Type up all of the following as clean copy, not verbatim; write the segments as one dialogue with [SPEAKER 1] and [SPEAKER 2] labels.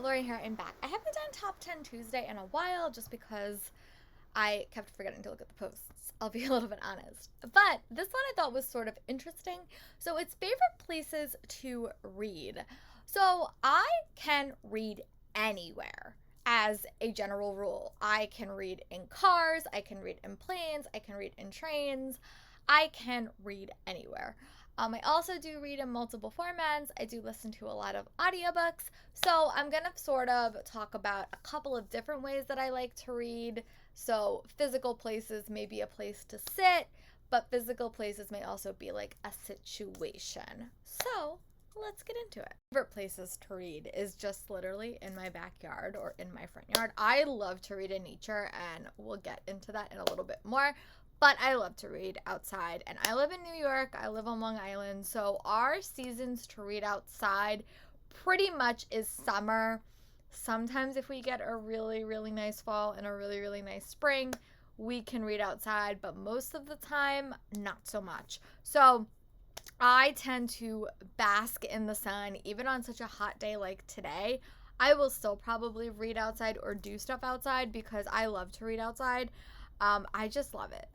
[SPEAKER 1] Lori here and back. I haven't done Top 10 Tuesday in a while just because I kept forgetting to look at the posts. I'll be a little bit honest. But this one I thought was sort of interesting. So it's favorite places to read. So I can read anywhere as a general rule. I can read in cars, I can read in planes, I can read in trains. I can read anywhere. I also do read in multiple formats. I do listen to a lot of audiobooks. So I'm going to sort of talk about a couple of different ways that I like to read. So physical places may be a place to sit, but physical places may also be like a situation. So let's get into it. Favorite places to read is just literally in my backyard or in my front yard. I love to read in nature, and we'll get into that in a little bit more. But I love to read outside, and I live in New York. I live on Long Island, so our seasons to read outside pretty much is summer. Sometimes if we get a really, really nice fall and a really, really nice spring, we can read outside, but most of the time, not so much. So I tend to bask in the sun, even on such a hot day like today. I will still probably read outside or do stuff outside because I love to read outside. I just love it.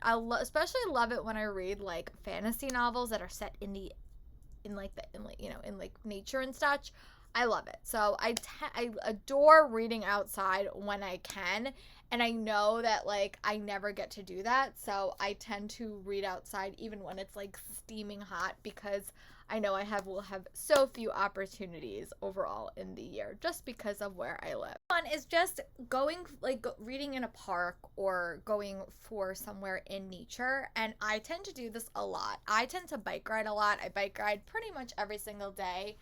[SPEAKER 1] Especially love it when I read like fantasy novels that are set in nature and such. I love it. So I adore reading outside when I can, and I know that like I never get to do that. So I tend to read outside even when it's like steaming hot because I know will have so few opportunities overall in the year just because of where I live. One is just reading in a park or going for somewhere in nature, and I tend to do this a lot. I tend to bike ride a lot. I bike ride pretty much every single day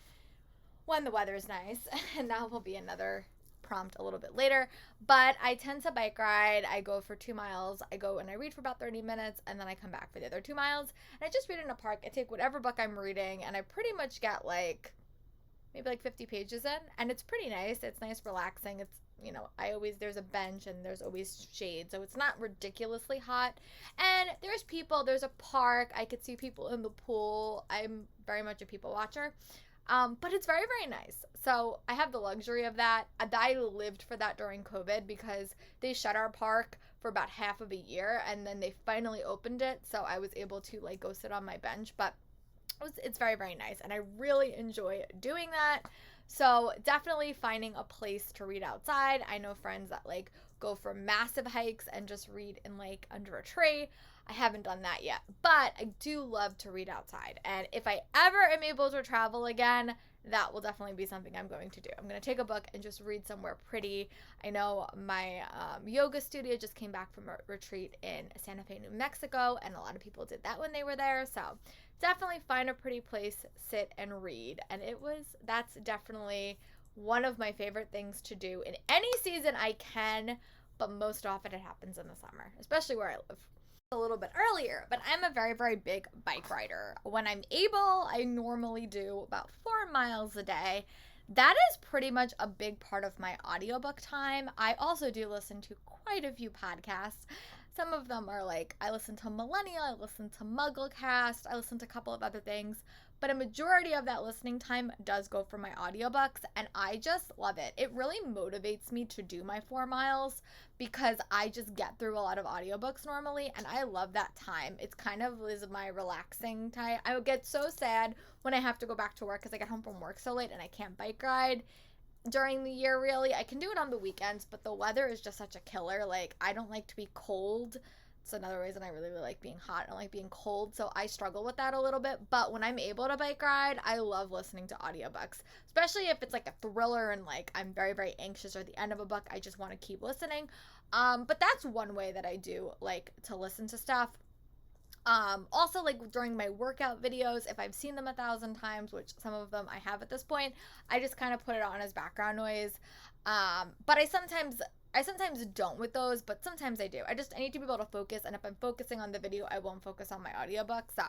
[SPEAKER 1] when the weather is nice, and that will be another prompt a little bit later. But I tend to bike ride. I go for 2 miles. I go and I read for about 30 minutes, and then I come back for the other 2 miles. And I just read in a park. I take whatever book I'm reading, and I pretty much get like maybe like 50 pages in, and it's pretty nice. It's nice, relaxing. It's there's a bench and there's always shade, so it's not ridiculously hot. And there's a park. I could see people in the pool. I'm very much a people watcher. But it's very, very nice. So I have the luxury of that. I lived for that during COVID because they shut our park for about half of a year, and then they finally opened it. So I was able to like go sit on my bench, but it's very, very nice, and I really enjoy doing that. So definitely finding a place to read outside. I know friends that like go for massive hikes and just read in like under a tree. I haven't done that yet, but I do love to read outside. And if I ever am able to travel again, that will definitely be something I'm going to do. I'm going to take a book and just read somewhere pretty. I know my yoga studio just came back from a retreat in Santa Fe, New Mexico, and a lot of people did that when they were there. So definitely find a pretty place, sit and read. And that's definitely one of my favorite things to do in any season I can, but most often it happens in the summer, especially where I live. A little bit earlier, but I'm a very, very big bike rider. When I'm able, I normally do about 4 miles a day. That is pretty much a big part of my audiobook time. I also do listen to quite a few podcasts. Some of them are like, I listen to Millennial, I listen to Mugglecast, I listen to a couple of other things, but a majority of that listening time does go for my audiobooks, and I just love it. It really motivates me to do my 4 miles because I just get through a lot of audiobooks normally, and I love that time. It's kind of is my relaxing time. I would get so sad when I have to go back to work because I get home from work so late and I can't bike ride during the year. Really, I can do it on the weekends, but the weather is just such a killer. Like, I don't like to be cold. It's another reason I really, really like being hot. I don't like being cold, so I struggle with that a little bit. But when I'm able to bike ride, I love listening to audiobooks, especially if it's like a thriller and like I'm very, very anxious, or at the end of a book I just want to keep listening. But that's one way that I do like to listen to stuff. Also, like during my workout videos, if I've seen them 1,000 times, which some of them I have at this point, I just kind of put it on as background noise. But I sometimes don't with those, but sometimes I do. I need to be able to focus, and if I'm focusing on the video, I won't focus on my audiobook. So,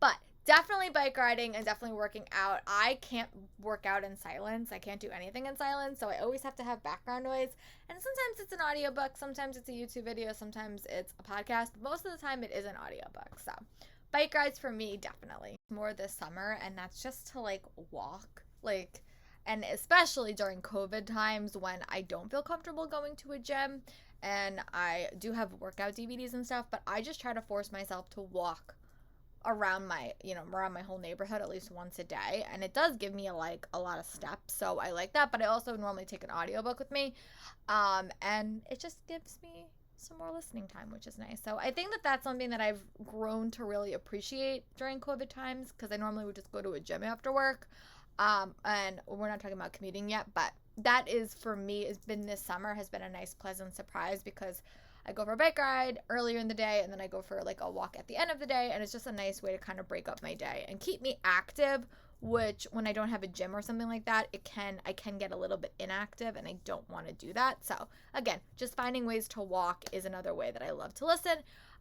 [SPEAKER 1] but definitely bike riding and definitely working out. I can't work out in silence. I can't do anything in silence, so I always have to have background noise. And sometimes it's an audiobook, sometimes it's a YouTube video, sometimes it's a podcast. Most of the time it is an audiobook. So, bike rides for me definitely more this summer, and that's just to like walk. Like, And especially during COVID times when I don't feel comfortable going to a gym, and I do have workout DVDs and stuff, but I just try to force myself to walk around my whole neighborhood at least once a day, and it does give me a lot of steps, so I like that. But I also normally take an audiobook with me, and it just gives me some more listening time, which is nice. So I think that that's something that I've grown to really appreciate during COVID times, because I normally would just go to a gym after work, and we're not talking about commuting yet, but that is, for me, has been this summer, has been a nice pleasant surprise, because I go for a bike ride earlier in the day, and then I go for like a walk at the end of the day, and it's just a nice way to kind of break up my day and keep me active, which when I don't have a gym or something like that, I can get a little bit inactive, and I don't want to do that. So again, just finding ways to walk is another way that I love to listen.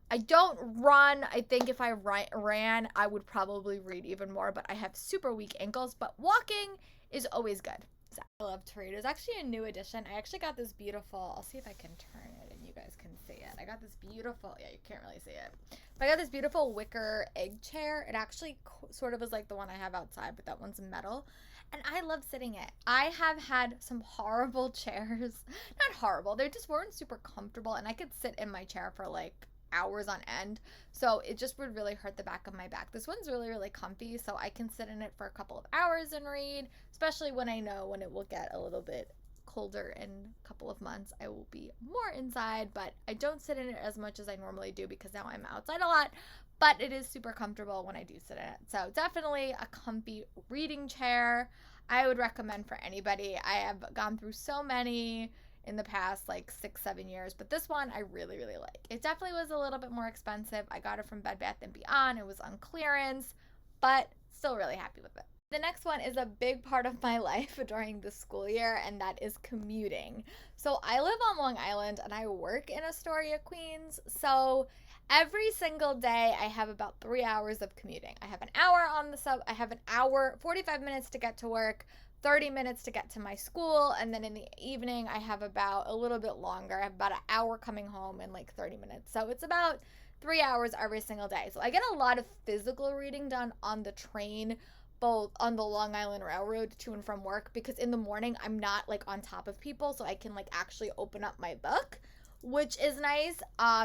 [SPEAKER 1] I don't run. I think if I ran, I would probably read even more, but I have super weak ankles, but walking is always good. So I love to read. It's actually a new edition. I actually got this beautiful, I'll see if I can turn it and you guys can see it. I got this beautiful, yeah, you can't really see it, but I got this beautiful wicker egg chair. It actually sort of is like the one I have outside, but that one's metal. And I love sitting in it. I have had some horrible chairs. Not horrible, they just weren't super comfortable, and I could sit in my chair for like hours on end, so it just would really hurt the back of my back. This one's really, really comfy, so I can sit in it for a couple of hours and read, especially when I know when it will get a little bit colder in a couple of months. I will be more inside, but I don't sit in it as much as I normally do because now I'm outside a lot, but it is super comfortable when I do sit in it. So definitely a comfy reading chair I would recommend for anybody. I have gone through so many in the past like 6-7 years, but this one I really, really like. It definitely was a little bit more expensive. I got it from Bed Bath & Beyond. It was on clearance, but still really happy with it. The next one is a big part of my life during the school year, and that is commuting. So I live on Long Island and I work in Astoria, Queens. So every single day I have about 3 hours of commuting. I have an hour on the sub, I have an hour, 45 minutes to get to work, 30 minutes to get to my school, and then in the evening I have about a little bit longer. I have about an hour coming home and like 30 minutes. So it's about 3 hours every single day. So I get a lot of physical reading done on the train, both on the Long Island Railroad to and from work, because in the morning I'm not like on top of people, so I can like actually open up my book, which is nice.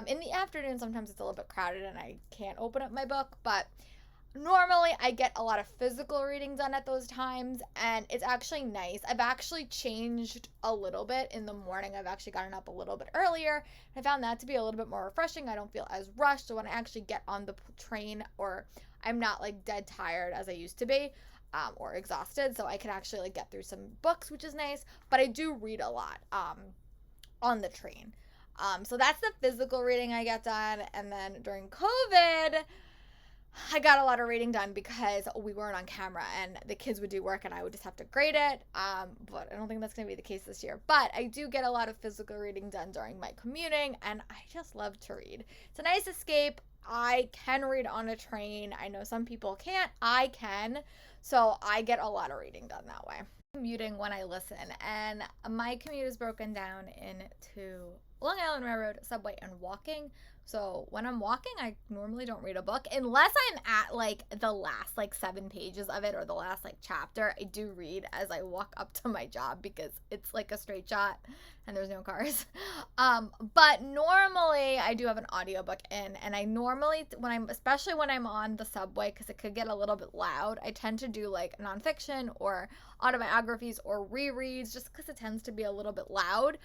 [SPEAKER 1] In the afternoon sometimes it's a little bit crowded and I can't open up my book, but normally I get a lot of physical reading done at those times, and it's actually nice. I've actually changed a little bit in the morning. I've actually gotten up a little bit earlier. I found that to be a little bit more refreshing. I don't feel as rushed, so when I actually get on the train, or I'm not like dead tired as I used to be, or exhausted, so I can actually like get through some books, which is nice. But I do read a lot on the train. So that's the physical reading I get done. And then during COVID, I got a lot of reading done because we weren't on camera and the kids would do work and I would just have to grade it. But I don't think that's going to be the case this year. But I do get a lot of physical reading done during my commuting, and I just love to read. It's a nice escape. I can read on a train. I know some people can't. I can. So I get a lot of reading done that way. Commuting when I listen, and my commute is broken down into Long Island Railroad, subway, and walking. So when I'm walking, I normally don't read a book unless I'm at like the last like 7 pages of it or the last like chapter. I do read as I walk up to my job because it's like a straight shot and there's no cars. But normally I do have an audiobook in, and I normally, especially when I'm on the subway, because it could get a little bit loud, I tend to do like nonfiction or autobiographies or rereads, just because it tends to be a little bit loud.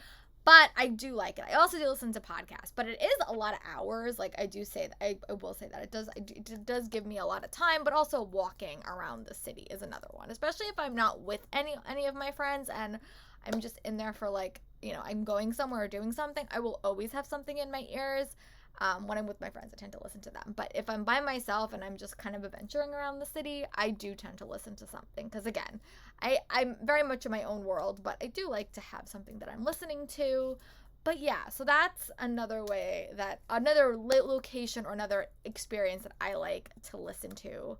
[SPEAKER 1] But I do like it. I also do listen to podcasts, but it is a lot of hours. Like I do say that, I will say that it does give me a lot of time, but also walking around the city is another one, especially if I'm not with any of my friends and I'm just in there for like, I'm going somewhere or doing something. I will always have something in my ears. When I'm with my friends, I tend to listen to them. But if I'm by myself and I'm just kind of adventuring around the city, I do tend to listen to something. Because again, I'm very much in my own world, but I do like to have something that I'm listening to. But yeah, so that's another way, that another location or another experience that I like to listen to,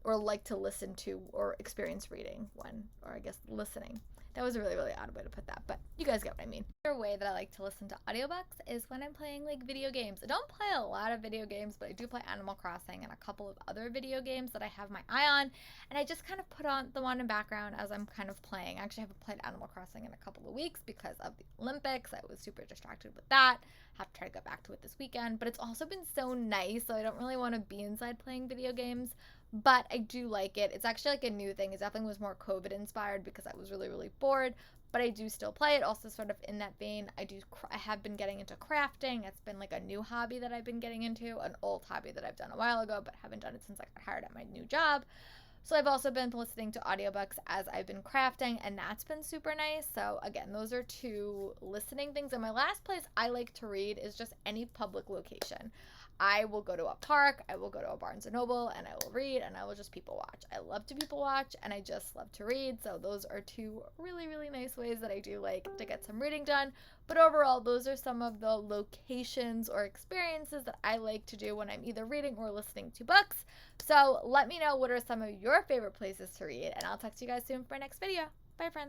[SPEAKER 1] or like to listen to or experience reading when, or I guess listening. That was a really, really odd way to put that, but you guys get what I mean. Another way that I like to listen to audiobooks is when I'm playing like video games. I don't play a lot of video games, but I do play Animal Crossing and a couple of other video games that I have my eye on, and I just kind of put on the one in background as I'm kind of playing. I actually haven't played Animal Crossing in a couple of weeks because of the Olympics. I was super distracted with that. Have to try to get back to it this weekend, but it's also been so nice, so I don't really want to be inside playing video games, but I do like it. It's actually like a new thing. It definitely was more COVID inspired because I was really, really bored, but I do still play it. Also sort of in that vein, I have been getting into crafting. It's been like a new hobby that I've been getting into, an old hobby that I've done a while ago, but haven't done it since I got hired at my new job. So I've also been listening to audiobooks as I've been crafting, and that's been super nice. So again, those are two listening things. And my last place I like to read is just any public location. I will go to a park, I will go to a Barnes & Noble, and I will read, and I will just people watch. I love to people watch, and I just love to read. So those are two really, really nice ways that I do like to get some reading done. But overall, those are some of the locations or experiences that I like to do when I'm either reading or listening to books. So let me know what are some of your favorite places to read, and I'll talk to you guys soon for our next video. Bye, friends.